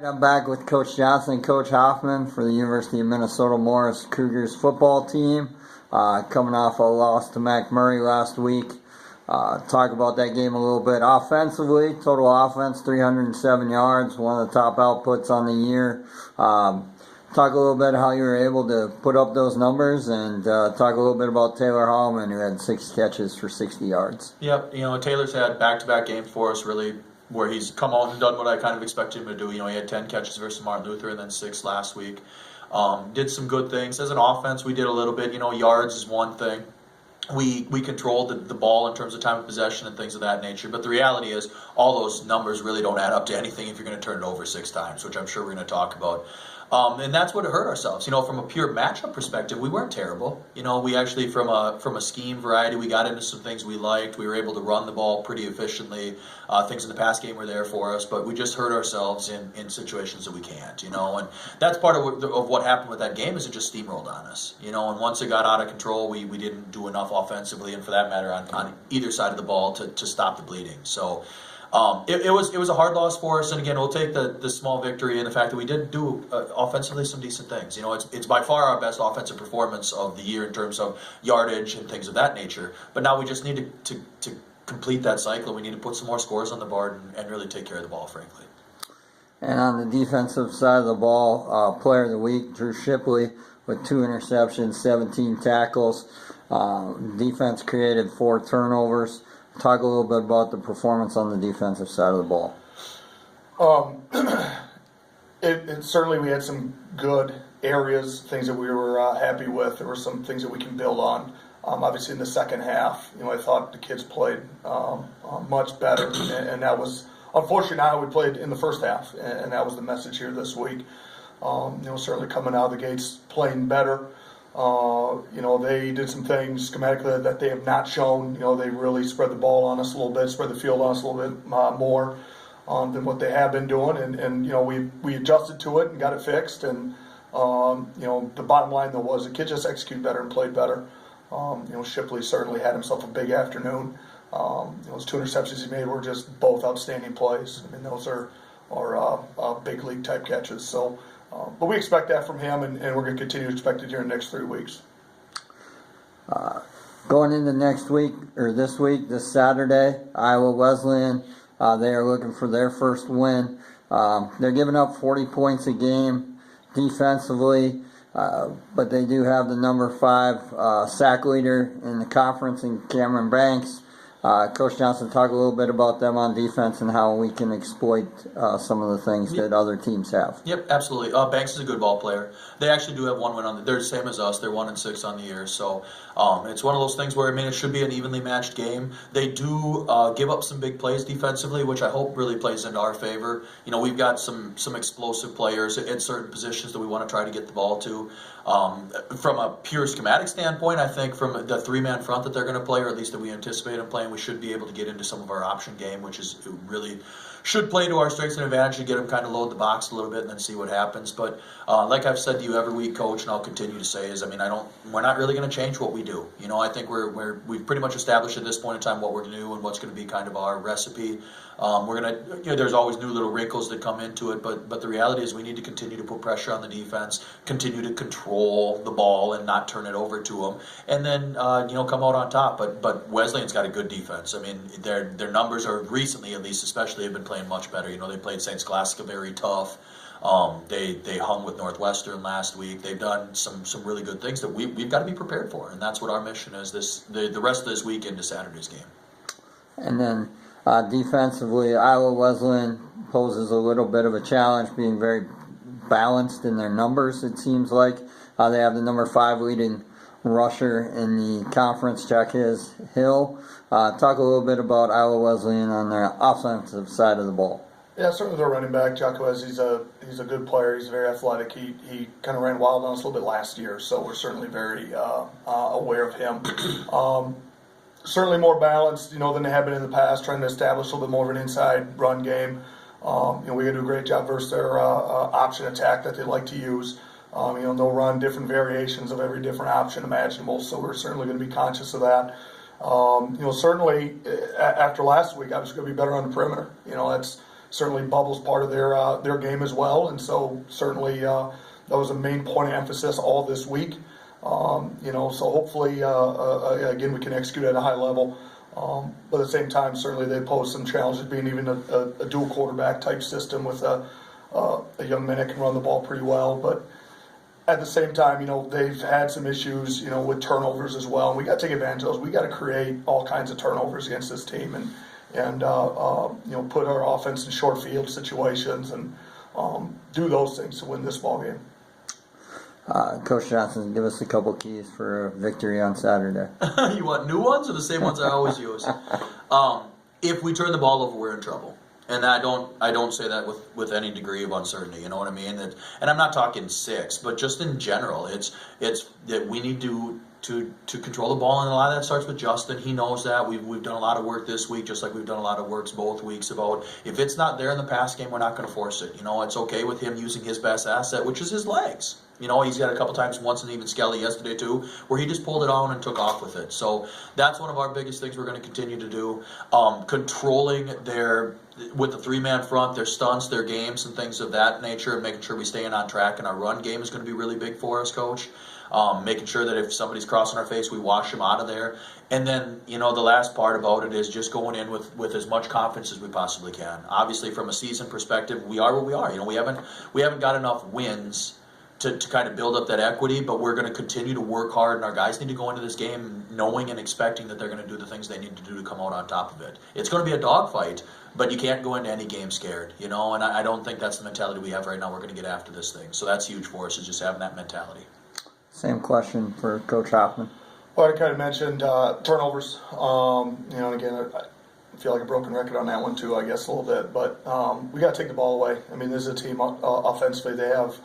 I'm back with Coach Johnson and Coach Hoffmann for the University of Minnesota Morris Cougars football team. Coming off a loss to MacMurray last week. Talk about that game a little bit. Offensively, total offense 307 yards, one of the top outputs on the year. Talk a little bit how you were able to put up those numbers, and talk a little bit about Taylor Hallman, who had 6 catches for 60 yards. Yep, Taylor's had back-to-back games for us, really, where he's come out and done what I kind of expected him to do. He had 10 catches versus Martin Luther and then 6 last week. Did some good things. As an offense, we did a little bit. Yards is one thing. We controlled the ball in terms of time of possession and things of that nature. But the reality is all those numbers really don't add up to anything if you're going to turn it over 6 times, which I'm sure we're going to talk about. And that's what hurt ourselves. From a pure matchup perspective, we weren't terrible. We actually, from a scheme variety, we got into some things we liked. We were able to run the ball pretty efficiently. Things in the pass game were there for us, but we just hurt ourselves in situations that we can't. And that's part of what happened with that game is it just steamrolled on us. And once it got out of control, we didn't do enough offensively, and for that matter, on either side of the ball to stop the bleeding. So. It was a hard loss for us, and again, we'll take the small victory and the fact that we did do offensively some decent things. It's by far our best offensive performance of the year in terms of yardage and things of that nature. But now we just need to complete that cycle. We need to put some more scores on the board and really take care of the ball, frankly. And on the defensive side of the ball, player of the week, Drew Shipley, with 2 interceptions, 17 tackles. Defense created 4 turnovers. Talk a little bit about the performance on the defensive side of the ball. It certainly, we had some good areas, things that we were happy with. There were some things that we can build on. Obviously, in the second half, I thought the kids played much better, and that was unfortunately not how we played in the first half, and that was the message here this week. Certainly coming out of the gates playing better. They did some things schematically that they have not shown. They really spread the ball on us a little bit, spread the field on us a little bit more than what they have been doing. And we adjusted to it and got it fixed. And, the bottom line, though, was the kid just executed better and played better. Shipley certainly had himself a big afternoon. Those 2 interceptions he made were just both outstanding plays. Those are big league type catches. So. But we expect that from him, and we're going to continue to expect it here in the next 3 weeks. Going into this Saturday, Iowa Wesleyan, they are looking for their first win. They're giving up 40 points a game defensively, but they do have the number 5 sack leader in the conference in Cameron Banks. Coach Johnson, talk a little bit about them on defense and how we can exploit some of the things that other teams have. Yep, absolutely. Banks is a good ball player. They actually do have 1 win they're the same as us. They're 1-6 on the year. So it's one of those things where it should be an evenly matched game. They do give up some big plays defensively, which I hope really plays into our favor. We've got some explosive players at certain positions that we want to try to get the ball to. From a pure schematic standpoint, I think from the 3-man front that they're going to play, or at least that we anticipate them playing, we should be able to get into some of our option game, which is really should play to our strengths and advantage to get them kind of load the box a little bit and then see what happens. But like I've said to you every week, Coach, and I'll continue to say is, we're not really going to change what we do. I think we've pretty much established at this point in time what we're going to do and what's going to be kind of our recipe. We're going to, there's always new little wrinkles that come into it, but the reality is we need to continue to put pressure on the defense, continue to control the ball and not turn it over to them, and then come out on top. But Wesleyan's got a good defense. Their numbers are recently, at least especially, have been playing much better. They played St. Scholastica very tough. They hung with Northwestern last week. They've done some really good things that we've got to be prepared for, and that's what our mission is the rest of this week into Saturday's game. And then defensively, Iowa Wesleyan poses a little bit of a challenge, being very balanced in their numbers, it seems like. They have the number 5 leading rusher in the conference, Chuck Hill. Talk a little bit about Iowa Wesleyan on their offensive side of the ball. Yeah, certainly their running back, Chuck Wes, he's a good player. He's very athletic. He kind of ran wild on us a little bit last year, so we're certainly very aware of him. Certainly more balanced, than they have been in the past, trying to establish a little bit more of an inside run game. We're going to do a great job versus their option attack that they like to use. They'll run different variations of every different option imaginable, so we're certainly going to be conscious of that. Certainly after last week, I was going to be better on the perimeter. That's certainly bubble's part of their game as well, and so certainly that was a main point of emphasis all this week. So hopefully again we can execute at a high level. But at the same time, certainly they pose some challenges, being even a dual quarterback type system with a young man that can run the ball pretty well. But at the same time, they've had some issues, with turnovers as well. And we got to take advantage of those. We got to create all kinds of turnovers against this team and put our offense in short field situations and do those things to win this ball game. Coach Johnson, give us a couple keys for a victory on Saturday. You want new ones or the same ones I always use? If we turn the ball over, we're in trouble. And I don't say that with any degree of uncertainty. You know what I mean? And I'm not talking 6, but just in general, it's that we need to control the ball, and a lot of that starts with Justin. He knows that. We've done a lot of work this week, just like we've done a lot of works both weeks about if it's not there in the pass game, we're not going to force it. It's okay with him using his best asset, which is his legs. He's got a couple times, once and even Skelly yesterday too, where he just pulled it on and took off with it. So that's one of our biggest things we're going to continue to do. Controlling with the 3-man front, their stunts, their games, and things of that nature, and making sure we stay on track. And our run game is going to be really big for us, Coach. Making sure that if somebody's crossing our face, we wash them out of there. And then, the last part about it is just going in with as much confidence as we possibly can. Obviously, from a season perspective, we are what we are. We haven't got enough wins to kind of build up that equity, but we're going to continue to work hard, and our guys need to go into this game knowing and expecting that they're going to do the things they need to do to come out on top of it. It's going to be a dogfight, but you can't go into any game scared, and I don't think that's the mentality we have right now. We're going to get after this thing. So that's huge for us, is just having that mentality. Same question for Coach Hoffmann. Well, I kind of mentioned turnovers. And again, I feel like a broken record on that one too, I guess, a little bit. But we got to take the ball away. I mean, this is a team offensively. They have,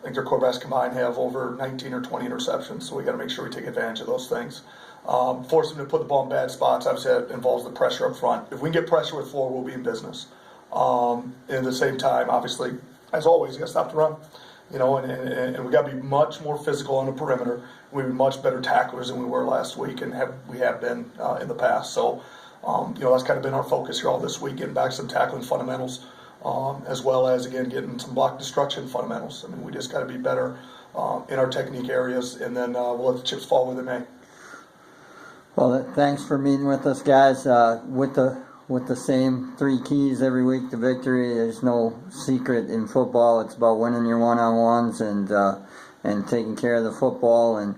I think their quarterbacks combined have over 19 or 20 interceptions. So we got to make sure we take advantage of those things. Force them to put the ball in bad spots. Obviously, that involves the pressure up front. If we can get pressure with 4, we'll be in business. And at the same time, obviously, as always, you got to stop the run. And we got to be much more physical on the perimeter. We've been much better tacklers than we were last week, and we have been in the past. So, that's kind of been our focus here all this week, getting back some tackling fundamentals, as well as, again, getting some block destruction fundamentals. I mean, we just got to be better in our technique areas, and then we'll let the chips fall where they may. Well, thanks for meeting with us, guys. With the same 3 keys every week to victory. There's no secret in football. It's about winning your one-on-ones and taking care of the football and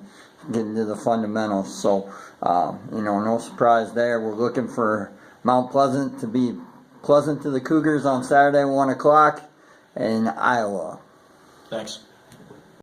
getting to the fundamentals. So, no surprise there. We're looking for Mount Pleasant to be pleasant to the Cougars on Saturday, 1 o'clock in Iowa. Thanks.